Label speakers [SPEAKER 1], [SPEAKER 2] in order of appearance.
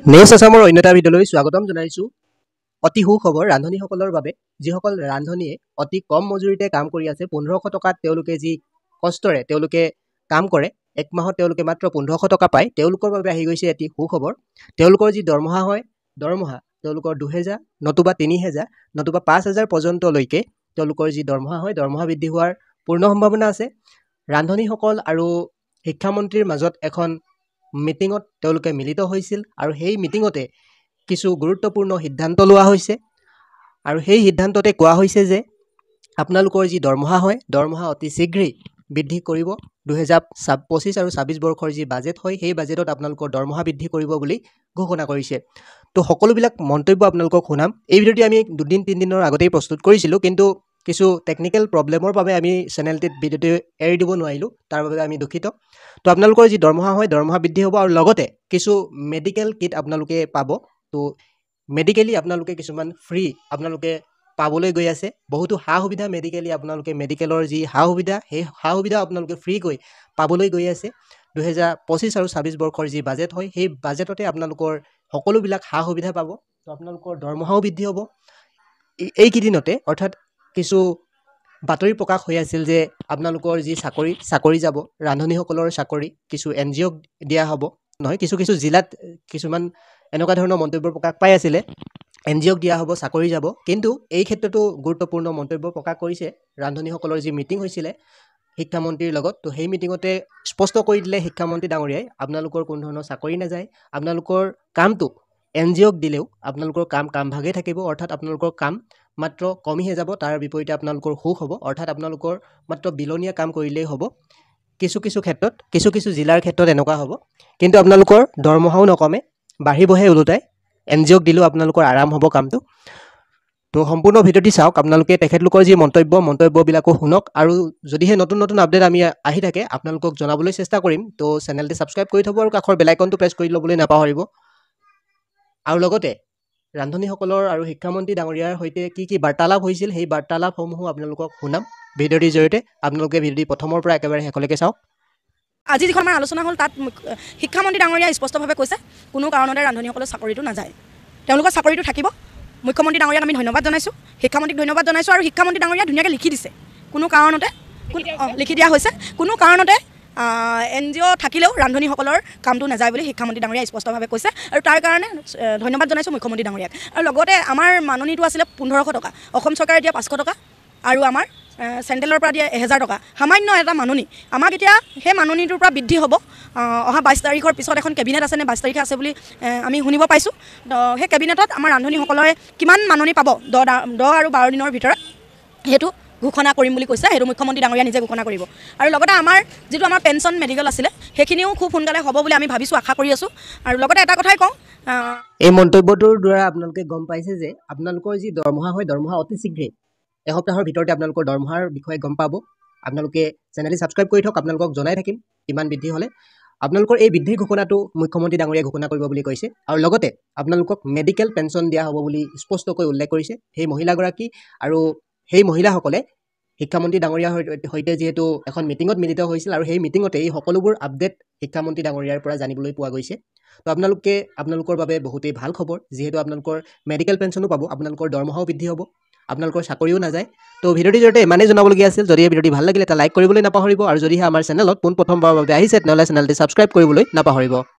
[SPEAKER 1] Next আছামৰ অন্য এটা ভিডিঅ'লৈ স্বাগতম জনাইছোঁ। অতি সুখবৰ ৰান্ধনীসকলৰ বাবে, যিসকল ৰান্ধনীয়ে অতি কম মজুৰিতে কাম কৰি আছে। 1500 টকাত তেওঁলোকে যি কষ্টৰে তেওঁলোকে কাম কৰে, এক মাহত তেওঁলোকে মাত্ৰ 1500 টকা পায়। তেওঁলোকৰ বাবে আহি গৈছে এটি সুখবৰ। তেওঁলোকৰ যি দৰমহা হয়, দৰমহা তেওঁলোকৰ 2000 নতুবা 3000 নতুবা 5000 পৰ্যন্তলৈকে তেওঁলোকৰ যি দৰমহা হয়, দৰমহা বৃদ্ধি হোৱাৰ পূৰ্ণ সম্ভাৱনা আছে। ৰান্ধনীসকল আৰু শিক্ষামন্ত্ৰীৰ মাজত এখন মিটিঙত তেওঁলোকে মিলিত হৈছিল আৰু সেই মিটিঙতে কিছু গুৰুত্বপূৰ্ণ সিদ্ধান্ত লোৱা হৈছে আৰু সেই সিদ্ধান্ততে কোৱা হৈছে যে আপোনালোকৰ যি দৰমহা হয়, দৰমহা অতি শীঘ্ৰেই বৃদ্ধি কৰিব। 2025 আৰু 26 বৰ্ষৰ যি বাজেট হয়, সেই বাজেটত আপোনালোকৰ দৰমহা বৃদ্ধি কৰিব বুলি ঘোষণা কৰিছে। তো সকলোবিলাক মন্তব্য আপোনালোকক শুনাম। এই ভিডিঅ'টি আমি 2-3 দিনৰ আগতেই প্ৰস্তুত কৰিছিলোঁ, কিন্তু কিছু টেকনিকেল প্ৰব্লেমৰ বাবে আমি চেনেলটিত ভিডিঅ'টো এৰি দিব নোৱাৰিলোঁ, তাৰ বাবে আমি দুখিত। তো আপোনালোকৰ যি দৰমহা হয়, দৰমহা বৃদ্ধি হ'ব আৰু লগতে কিছু মেডিকেল কিট আপোনালোকে পাব। তো মেডিকেলি আপোনালোকে কিছুমান ফ্ৰী আপোনালোকে পাবলৈ গৈ আছে। বহুতো সা সুবিধা আপোনালোকে মেডিকেলৰ যি সা সুবিধা, সেই সা সুবিধা আপোনালোকে ফ্ৰীকৈ পাবলৈ গৈ আছে। 2025 আৰু 26 বৰ্ষৰ যি বাজেট হয়, সেই বাজেটতে আপোনালোকৰ সকলোবিলাক সা সুবিধা পাব। তো আপোনালোকৰ দৰমহাও বৃদ্ধি হ'ব। এইকেইদিনতে অৰ্থাৎ কিছু বাতৰি প্ৰকাশ হৈ আছিল যে আপোনালোকৰ যি চাকৰি যাব, ৰান্ধনীসকলৰ চাকৰি কিছু NGOক দিয়া হ'ব। নহয়, কিছু জিলাত কিছুমান এনেকুৱা ধৰণৰ মন্তব্য প্ৰকাশ পাই আছিলে, NGOক দিয়া হ'ব, চাকৰি যাব। কিন্তু এই ক্ষেত্ৰতো গুৰুত্বপূৰ্ণ মন্তব্য প্ৰকাশ কৰিছে ৰান্ধনীসকলৰ যি মিটিং হৈছিলে শিক্ষামন্ত্ৰীৰ লগত। তো সেই মিটিঙতে স্পষ্ট কৰি দিলে শিক্ষামন্ত্ৰী ডাঙৰীয়াই, আপোনালোকৰ কোনো ধৰণৰ চাকৰি নাযায়, আপোনালোকৰ কামটো NGOক দিলেও আপোনালোকৰ কাম ভাগেই থাকিব। অৰ্থাৎ আপোনালোকৰ কাম মাত্ৰ কমিহে যাব, তাৰ বিপৰীতে আপোনালোকৰ সুখ হ'ব। অৰ্থাৎ আপোনালোকৰ মাত্ৰ বিলনীয়া কাম কৰিলেই হ'ব। কিছু ক্ষেত্ৰত কিছু জিলাৰ ক্ষেত্ৰত এনেকুৱা হ'ব, কিন্তু আপোনালোকৰ দৰমহাও নকমে, বাঢ়িবহে ওলোটাই। NGOক দিলেও আপোনালোকৰ আৰাম হ'ব কামটো। তো সম্পূৰ্ণ ভিডিঅ'টি চাওক, আপোনালোকে তেখেতলোকৰ যি মন্তব্যবিলাকো শুনক আৰু যদিহে নতুন আপডেট আমি আহি থাকে আপোনালোকক জনাবলৈ চেষ্টা কৰিম। তো চেনেলটি ছাবস্ক্ৰাইব কৰি থ'ব আৰু কাষৰ বেল আইকনটো প্ৰেছ কৰি ল'বলৈ নাপাহৰিব। আৰু লগতে ৰান্ধনীসকলৰ আৰু শিক্ষামন্ত্ৰী ডাঙৰীয়াৰ সৈতে কি বাৰ্তালাপ হৈছিল, সেই বাৰ্তালাপসমূহো আপোনালোকক শুনাম ভিডিঅ'টিৰ জৰিয়তে। আপোনালোকে ভিডিঅ'টি প্ৰথমৰ পৰা একেবাৰে শেষলৈকে চাওক।
[SPEAKER 2] আজি যিখন আমাৰ আলোচনা হ'ল, তাত শিক্ষামন্ত্ৰী ডাঙৰীয়াই স্পষ্টভাৱে কৈছে কোনো কাৰণতে ৰান্ধনীসকলৰ চাকৰিটো নাযায়, তেওঁলোকৰ চাকৰিটো থাকিব। মুখ্যমন্ত্ৰী ডাঙৰীয়াক আমি ধন্যবাদ জনাইছোঁ, শিক্ষামন্ত্ৰীক ধন্যবাদ জনাইছোঁ। আৰু শিক্ষামন্ত্ৰী ডাঙৰীয়াই ধুনীয়াকৈ লিখি দিছে, কোনো কাৰণতে লিখি দিয়া হৈছে, কোনো কাৰণতে NGO থাকিলেও ৰান্ধনীসকলৰ কামটো নাযায় বুলি শিক্ষামন্ত্ৰী ডাঙৰীয়াই স্পষ্টভাৱে কৈছে। আৰু তাৰ কাৰণে ধন্যবাদ জনাইছোঁ মুখ্যমন্ত্ৰী ডাঙৰীয়াক। আৰু লগতে আমাৰ মাননীটো আছিলে 1500 টকা, অসম চৰকাৰে দিয়া 500 টকা আৰু আমাৰ চেণ্ট্ৰেলৰ পৰা দিয়া 1000 টকা, সামান্য এটা মাননি। আমাক এতিয়া সেই মাননিটোৰ পৰা বৃদ্ধি হ'ব। অহা 22 তাৰিখৰ পিছত এখন কেবিনেট আছে নে 22 তাৰিখে আছে বুলি আমি শুনিব পাইছোঁ। সেই কেবিনেটত আমাৰ ৰান্ধনীসকলে কিমান মাননি পাব 10 আৰু 12 দিনৰ ভিতৰত সেইটো ঘোষণা কৰিম বুলি কৈছে। সেইটো মুখ্যমন্ত্ৰী ডাঙৰীয়া নিজে ঘোষণা কৰিব। আৰু লগতে আমাৰ যিটো আমাৰ পেঞ্চন মেডিকেল আছিলে, সেইখিনিও খুব সোনকালে হ'ব বুলি আমি ভাবিছোঁ, আশা কৰি আছোঁ। আৰু লগতে এটা কথাই কওঁ,
[SPEAKER 1] এই মন্তব্যটোৰ দ্বাৰা আপোনালোকে গম পাইছে যে আপোনালোকৰ যি দৰমহা হয়, দৰমহা অতি শীঘ্ৰেই এসপ্তাহৰ ভিতৰতে আপোনালোকৰ দৰমহাৰ বিষয়ে গম পাব। আপোনালোকে চেনেলটি ছাবস্ক্ৰাইব কৰি থওক, আপোনালোকক জনাই থাকিম কিমান বৃদ্ধি হ'লে। আপোনালোকৰ এই বৃদ্ধিৰ ঘোষণাটো মুখ্যমন্ত্ৰী ডাঙৰীয়াই ঘোষণা কৰিব বুলি কৈছে। আৰু লগতে আপোনালোকক মেডিকেল পেঞ্চন দিয়া হ'ব বুলি স্পষ্টকৈ উল্লেখ কৰিছে সেই মহিলাগৰাকী। আৰু সেই মহিলাসকলে শিক্ষামন্ত্ৰী ডাঙৰীয়াৰ সৈতে যিহেতু এখন মিটিঙত মিলিত হৈছিল, আৰু সেই মিটিঙতে এই সকলোবোৰ আপডেট শিক্ষামন্ত্ৰী ডাঙৰীয়াৰ পৰা জানিবলৈ পোৱা গৈছে। তো আপোনালোকৰ বাবে বহুতেই ভাল খবৰ, যিহেতু আপোনালোকৰ মেডিকেল পেঞ্চনো পাব, আপোনালোকৰ দৰমহাও বৃদ্ধি হ'ব, আপোনালোকৰ চাকৰিও নাযায়। তো ভিডিঅ'টিৰ জৰিয়তে ইমানেই জনাবলগীয়া আছিল। যদি এই ভিডিঅ'টি ভাল লাগিলে এটা লাইক কৰিবলৈ নাপাহৰিব, আৰু যদিহে আমাৰ চেনেলত পোনপ্ৰথমবাৰৰ বাবে আহিছে তেনেহ'লে চেনেলটি ছাবস্ক্ৰাইব কৰিবলৈ নাপাহৰিব।